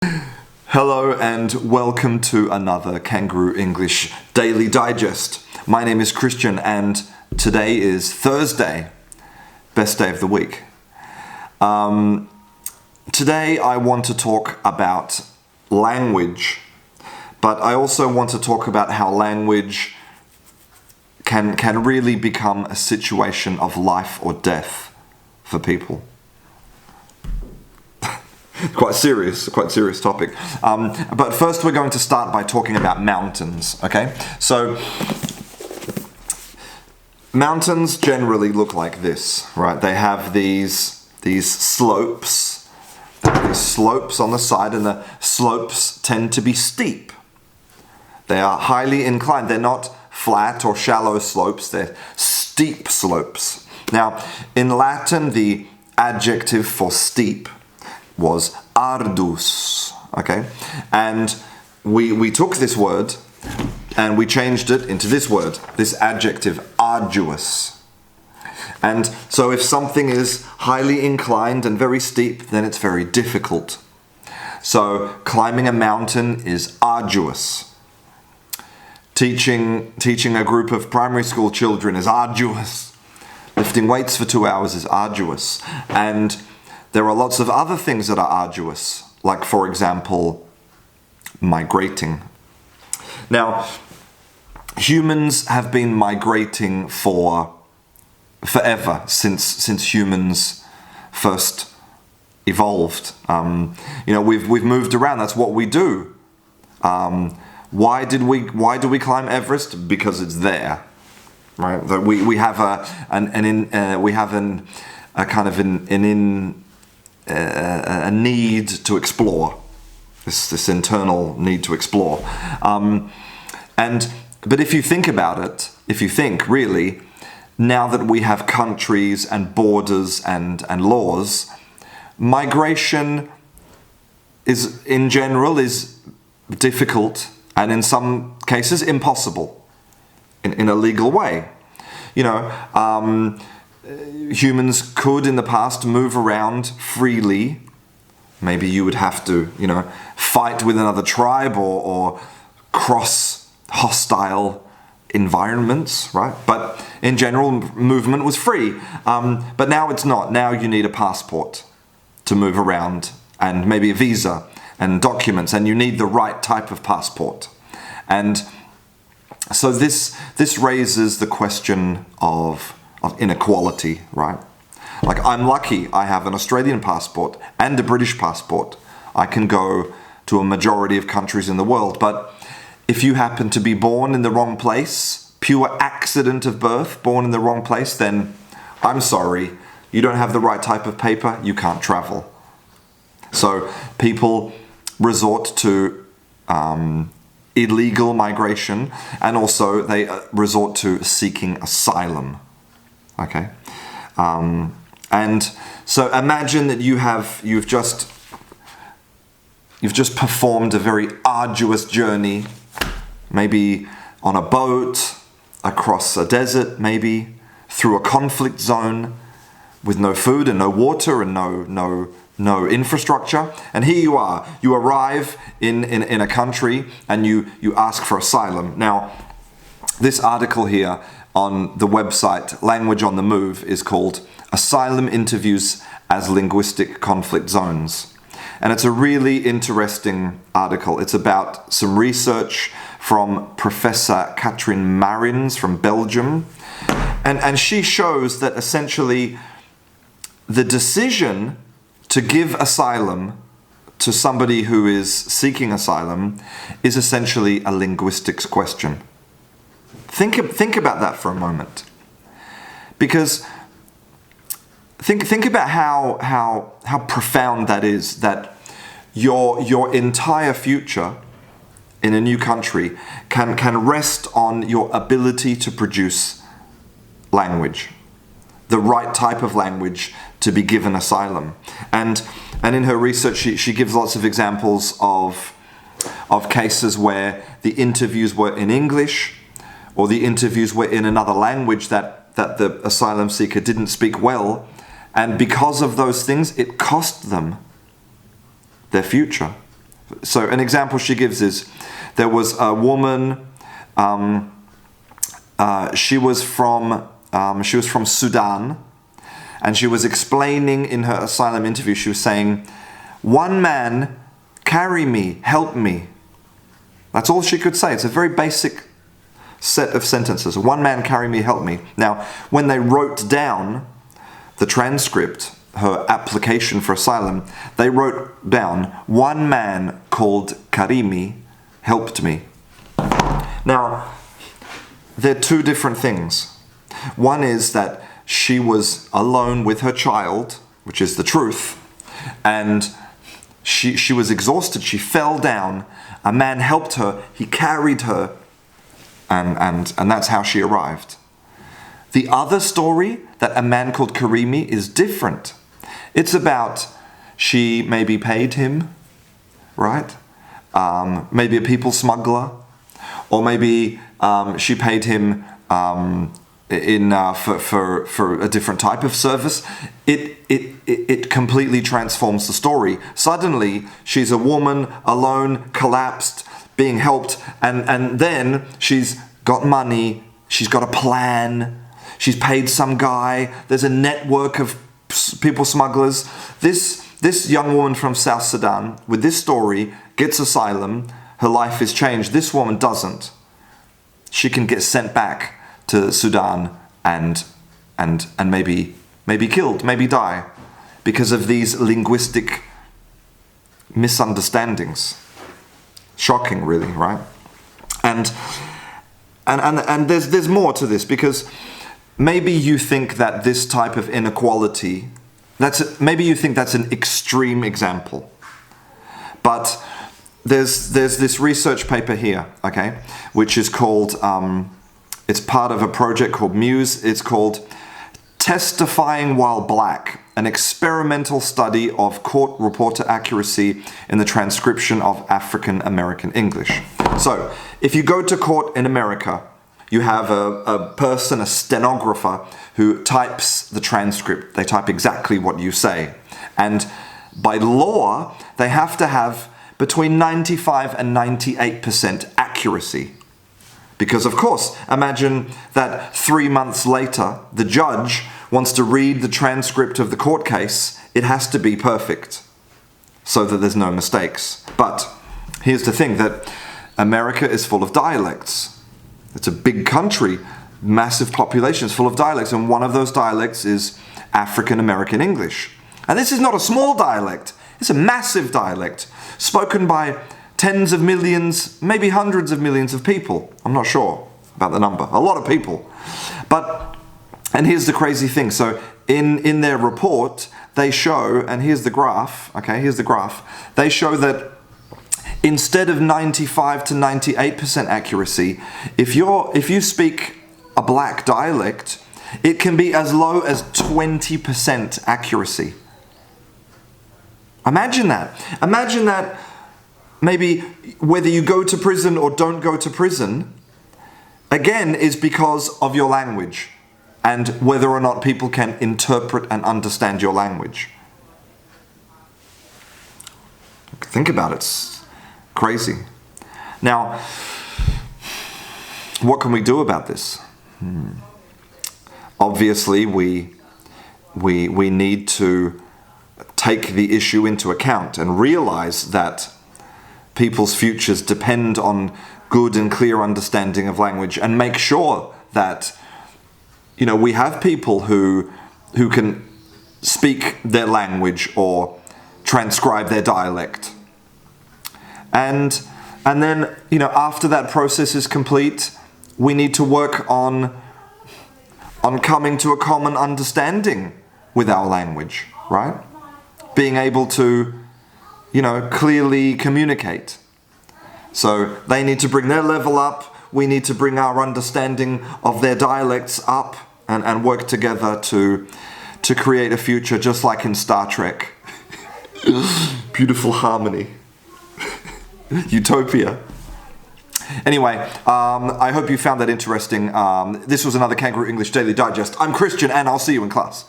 Hello and welcome to another Canguro English Daily Digest. My name is Christian and today is Thursday, best day of the week. Today I want to talk about language, but I also want to talk about how language can really become a situation of life or death for people. Quite serious topic. But first we're going to start by talking about mountains, okay? So, mountains generally look like this, right? They have these slopes on the side, and the slopes tend to be steep. They are highly inclined. They're not flat or shallow slopes, they're steep slopes. Now, in Latin, the adjective for steep was ardus, okay? And we took this word and we changed it into this word, this adjective, arduous. And so if something is highly inclined and very steep, then it's very difficult. So climbing a mountain is arduous. Teaching a group of primary school children is arduous. Lifting weights for 2 hours is arduous. And there are lots of other things that are arduous, like, for example, migrating. Now, humans have been migrating forever, since humans first evolved. We've moved around. That's what we do. Why do we climb Everest? Because it's there, right? We have a need to explore, this internal need to explore. But if you think about it, really, now that we have countries and borders and laws, migration in general is difficult and in some cases impossible in a legal way. Humans could in the past move around freely. Maybe you would have to, fight with another tribe or cross hostile environments, right? But in general, movement was free. But now it's not. Now you need a passport to move around, and maybe a visa and documents, and you need the right type of passport. And so this raises the question of inequality, right? Like, I'm lucky I have an Australian passport and a British passport. I can go to a majority of countries in the world, but if you happen to be born in the wrong place, pure accident of birth, born in the wrong place, then I'm sorry, you don't have the right type of paper, you can't travel. So people resort to illegal migration, and also they resort to seeking asylum. Okay, and so imagine that you've just performed a very arduous journey, maybe on a boat, across a desert, maybe through a conflict zone, with no food and no water and no infrastructure. And here you are. You arrive in a country and you ask for asylum. Now, this article here on the website Language on the Move is called Asylum Interviews as Linguistic Conflict Zones. And it's a really interesting article. It's about some research from Professor Catherine Marins from Belgium. And she shows that essentially the decision to give asylum to somebody who is seeking asylum is essentially a linguistics question. Think about that for a moment, because think about how profound that is. That your entire future in a new country can rest on your ability to produce language, the right type of language to be given asylum. And in her research, she gives lots of examples of cases where the interviews were in English, or the interviews were in another language that the asylum seeker didn't speak well, and because of those things, it cost them their future. So an example she gives is, there was a woman, she was from Sudan, and she was explaining in her asylum interview, she was saying, "One man, carry me, help me." That's all she could say. It's a very basic set of sentences. "One man, carry me, help me." Now, when they wrote down the transcript, her application for asylum, they wrote down, "One man called Karimi helped me." Now, they're two different things. One is that she was alone with her child, which is the truth, and she was exhausted. She fell down. A man helped her. He carried her, and that's how she arrived. The other story, that a man called Karimi, is different. It's about, she maybe paid him, right? Maybe a people smuggler, or maybe she paid him for a different type of service. It completely transforms the story. Suddenly, she's a woman, alone, collapsed, being helped, and then she's got money, she's got a plan, she's paid some guy, there's a network of people smugglers. This young woman from South Sudan, with this story, gets asylum, her life is changed. This woman doesn't. She can get sent back to Sudan and maybe killed, maybe die, because of these linguistic misunderstandings. Shocking, really, right? And there's more to this, because maybe you think that this type of inequality, maybe you think that's an extreme example, but there's this research paper here, okay, which is called, it's part of a project called Muse. It's called "Testifying While Black, an experimental study of court reporter accuracy in the transcription of African American English." So, if you go to court in America, you have a person, a stenographer, who types the transcript. They type exactly what you say. And by law, they have to have between 95 and 98% accuracy. Because of course, imagine that 3 months later, the judge wants to read the transcript of the court case. It has to be perfect, so that there's no mistakes. But here's the thing, that America is full of dialects. It's a big country, massive populations full of dialects, and one of those dialects is African American English. And this is not a small dialect, it's a massive dialect, spoken by tens of millions, maybe hundreds of millions of people. I'm not sure about the number, a lot of people. And here's the crazy thing, so in their report, they show, and here's the graph, okay, here's the graph, they show that instead of 95 to 98% accuracy, if you speak a black dialect, it can be as low as 20% accuracy. Imagine that. Imagine that maybe whether you go to prison or don't go to prison, again, is because of your language and whether or not people can interpret and understand your language. Think about it. It's crazy. Now, what can we do about this? Obviously, we need to take the issue into account and realize that people's futures depend on good and clear understanding of language, and make sure that, you know, we have people who can speak their language or transcribe their dialect. And then, you know, after that process is complete, we need to work on coming to a common understanding with our language, right? Being able to, you know, clearly communicate. So they need to bring their level up, we need to bring our understanding of their dialects up, and work together to create a future just like in Star Trek. Beautiful harmony. Utopia. Anyway, I hope you found that interesting. This was another Kangaroo English Daily Digest. I'm Christian, and I'll see you in class.